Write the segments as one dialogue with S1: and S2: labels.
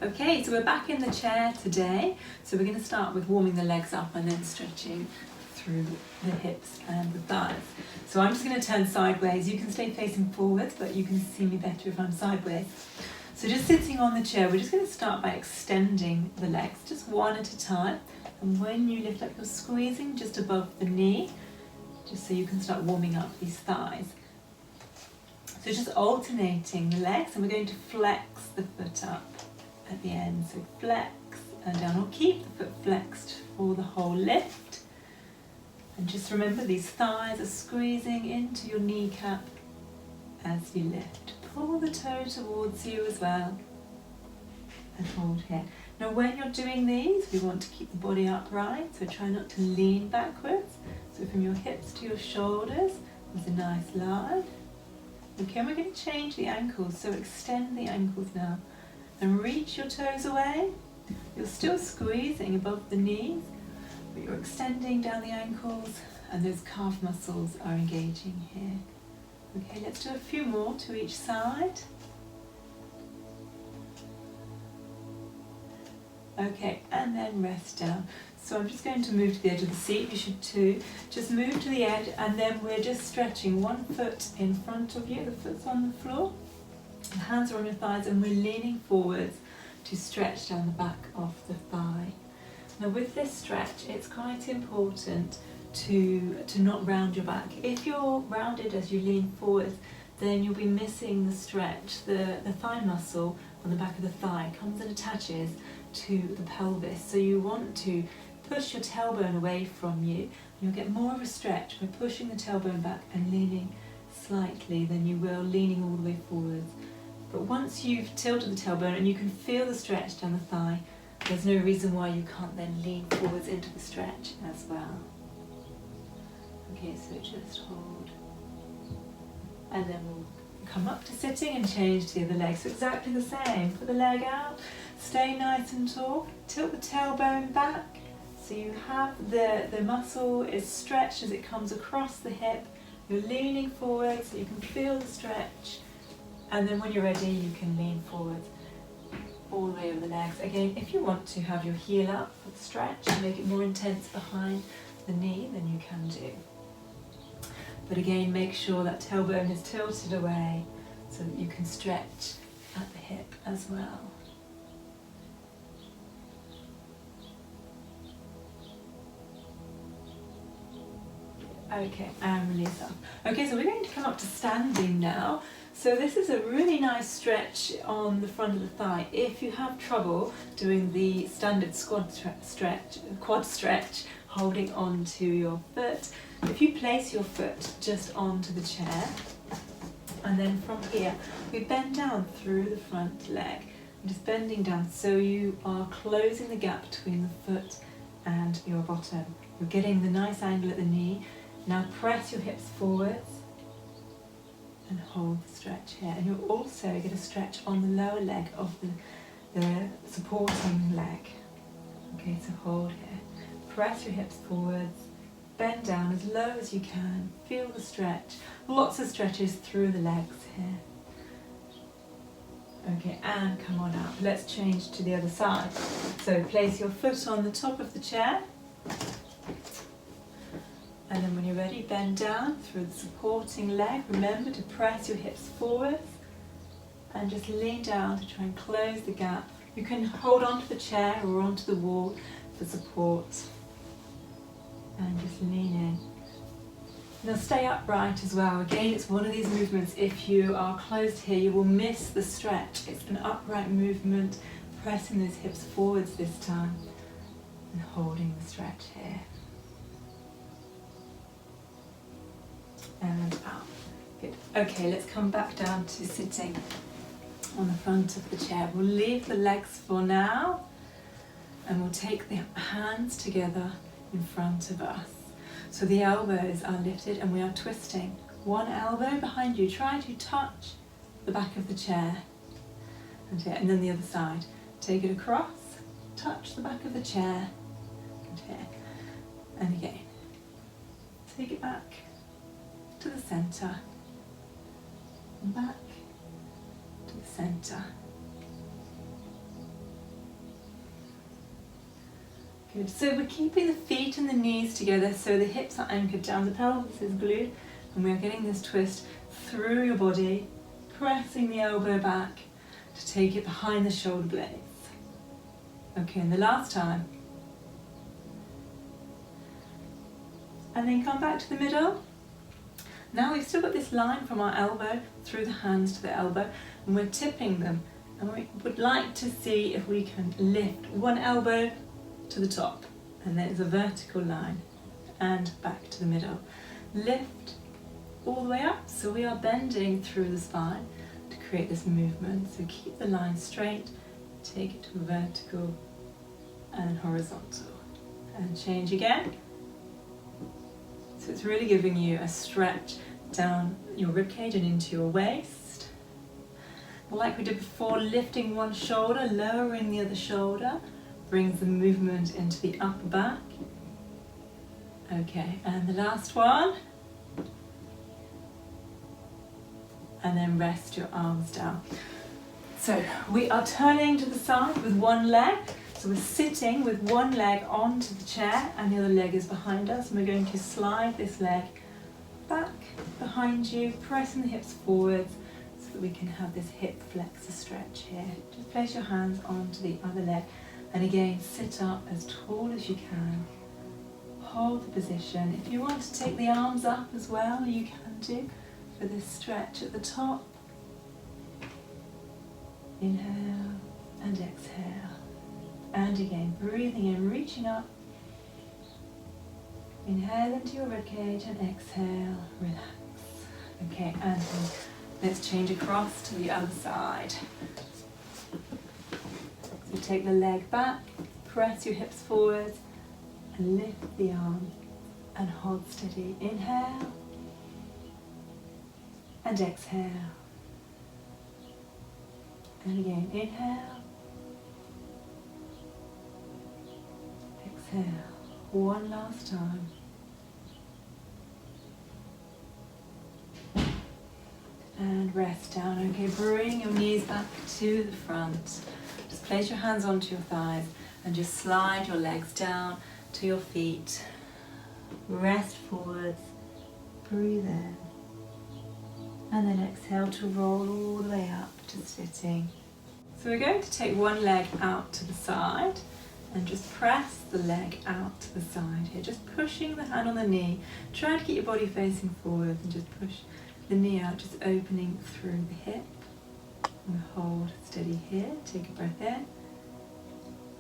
S1: Okay, so we're back in the chair today. So we're going to start with warming the legs up and then stretching through the hips and the thighs. So I'm just going to turn sideways. You can stay facing forwards, but you can see me better if I'm sideways. So just sitting on the chair, we're just going to start by extending the legs, just one at a time. And when you lift up, you're squeezing just above the knee, just so you can start warming up these thighs. So just alternating the legs, and we're going to flex the foot up at the end. So flex and down, or keep the foot flexed for the whole lift. And just remember, these thighs are squeezing into your kneecap as you lift. Pull the toe towards you as well, and hold here. Now when you're doing these, we want to keep the body upright, so try not to lean backwards. So from your hips to your shoulders, there's a nice line. Okay, and we're going to change the ankles, so extend the ankles now and reach your toes away. You're still squeezing above the knees, but you're extending down the ankles, and those calf muscles are engaging here. Okay, let's do a few more to each side. Okay, and then rest down. So I'm just going to move to the edge of the seat, you should too. Just move to the edge, and then we're just stretching one foot in front of you, the foot's on the floor, the hands are on your thighs, and we're leaning forwards to stretch down the back of the thigh. Now with this stretch, it's quite important to not round your back. If you're rounded as you lean forwards, then you'll be missing the stretch. The thigh muscle on the back of the thigh comes and attaches to the pelvis. So you want to push your tailbone away from you. You'll get more of a stretch by pushing the tailbone back and leaning slightly than you will leaning all the way forwards. But once you've tilted the tailbone and you can feel the stretch down the thigh, there's no reason why you can't then lean forwards into the stretch as well. Okay, so just hold. And then we'll come up to sitting and change to the other leg. So exactly the same. Put the leg out, stay nice and tall, tilt the tailbone back. So you have the muscle is stretched as it comes across the hip. You're leaning forward so you can feel the stretch. And then when you're ready, you can lean forward all the way over the legs. Again, if you want to have your heel up for the stretch and make it more intense behind the knee, then you can do. But again, make sure that tailbone is tilted away so that you can stretch at the hip as well. Okay, and release up. Okay, so we're going to come up to standing now. So this is a really nice stretch on the front of the thigh. If you have trouble doing the standard quad stretch, holding on to your foot, if you place your foot just onto the chair, and then from here, we bend down through the front leg, just bending down so you are closing the gap between the foot and your bottom. You're getting the nice angle at the knee. Now press your hips forwards and hold the stretch here. And you'll also get a stretch on the lower leg of the supporting leg. Okay, so hold here. Press your hips forwards, bend down as low as you can, feel the stretch. Lots of stretches through the legs here. Okay, and come on out. Let's change to the other side. So place your foot on the top of the chair. And then when you're ready, bend down through the supporting leg. Remember to press your hips forwards and just lean down to try and close the gap. You can hold onto the chair or onto the wall for support. And just lean in. Now stay upright as well. Again, it's one of these movements, if you are closed here, you will miss the stretch. It's an upright movement, pressing those hips forwards this time and holding the stretch here. And out. Good. Okay, let's come back down to sitting on the front of the chair. We'll leave the legs for now, and we'll take the hands together in front of us. So the elbows are lifted and we are twisting. One elbow behind you. Try to touch the back of the chair. And then the other side. Take it across, touch the back of the chair, and here. And again. Take it back to the centre, and back to the centre, Good. So we're keeping the feet and the knees together so the hips are anchored down, the pelvis is glued, and we're getting this twist through your body, pressing the elbow back to take it behind the shoulder blades. Okay, and the last time. And then come back to the middle. Now we've still got this line from our elbow through the hands to the elbow, and we're tipping them. And we would like to see if we can lift one elbow to the top, and then it's a vertical line, and back to the middle. Lift all the way up, so we are bending through the spine to create this movement. So keep the line straight, take it to vertical and horizontal, and change again. So it's really giving you a stretch down your ribcage and into your waist. Like we did before, lifting one shoulder, lowering the other shoulder, brings the movement into the upper back. Okay, and the last one. And then rest your arms down. So we are turning to the side with one leg. So we're sitting with one leg onto the chair and the other leg is behind us. And we're going to slide this leg back behind you, pressing the hips forwards so that we can have this hip flexor stretch here. Just place your hands onto the other leg. And again, sit up as tall as you can. Hold the position. If you want to take the arms up as well, you can do for this stretch at the top. Inhale and exhale. And again, breathing in, reaching up. Inhale into your ribcage and exhale, relax. Okay, and let's change across to the other side. So take the leg back, press your hips forward, and lift the arm and hold steady. Inhale and exhale. And again, inhale. Exhale. One last time. And rest down. Okay, bring your knees back to the front. Just place your hands onto your thighs and just slide your legs down to your feet. Rest forwards. Breathe in. And then exhale to roll all the way up to sitting. So we're going to take one leg out to the side and just press the leg out to the side here, just pushing the hand on the knee. Try to keep your body facing forward and just push the knee out, just opening through the hip. And hold steady here, take a breath in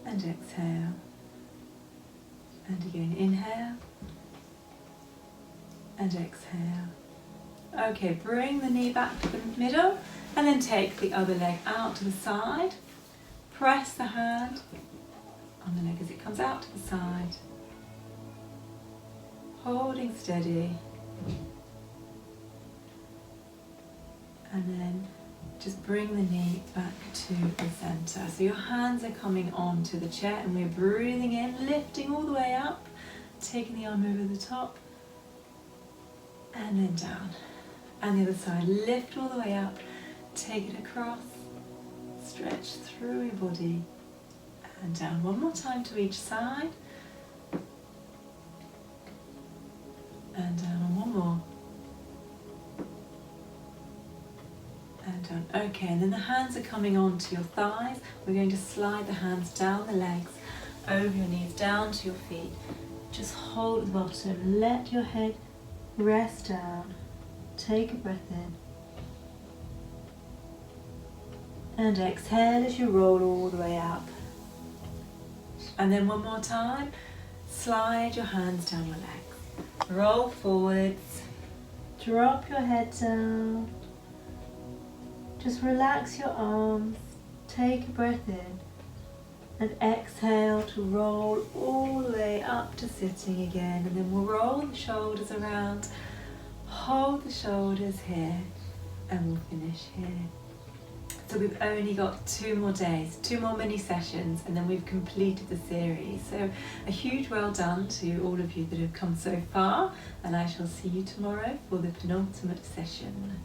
S1: and exhale. And again, inhale and exhale. Okay, bring the knee back to the middle and then take the other leg out to the side. Press the hand on the leg as it comes out to the side. Holding steady. And then just bring the knee back to the center. So your hands are coming onto the chair and we're breathing in, lifting all the way up, taking the arm over the top and then down. And the other side, lift all the way up, take it across, stretch through your body and down. One more time to each side. And down, one more. And down. Okay, and then the hands are coming onto your thighs. We're going to slide the hands down the legs, over your knees, down to your feet. Just hold the bottom, let your head rest down. Take a breath in. And exhale as you roll all the way up. And then one more time, slide your hands down your legs. Roll forwards. Drop your head down. Just relax your arms. Take a breath in. And exhale to roll all the way up to sitting again. And then we'll roll the shoulders around. Hold the shoulders here and we'll finish here. So we've only got 2 more days, 2 more mini sessions, and then we've completed the series. So a huge well done to all of you that have come so far, and I shall see you tomorrow for the penultimate session.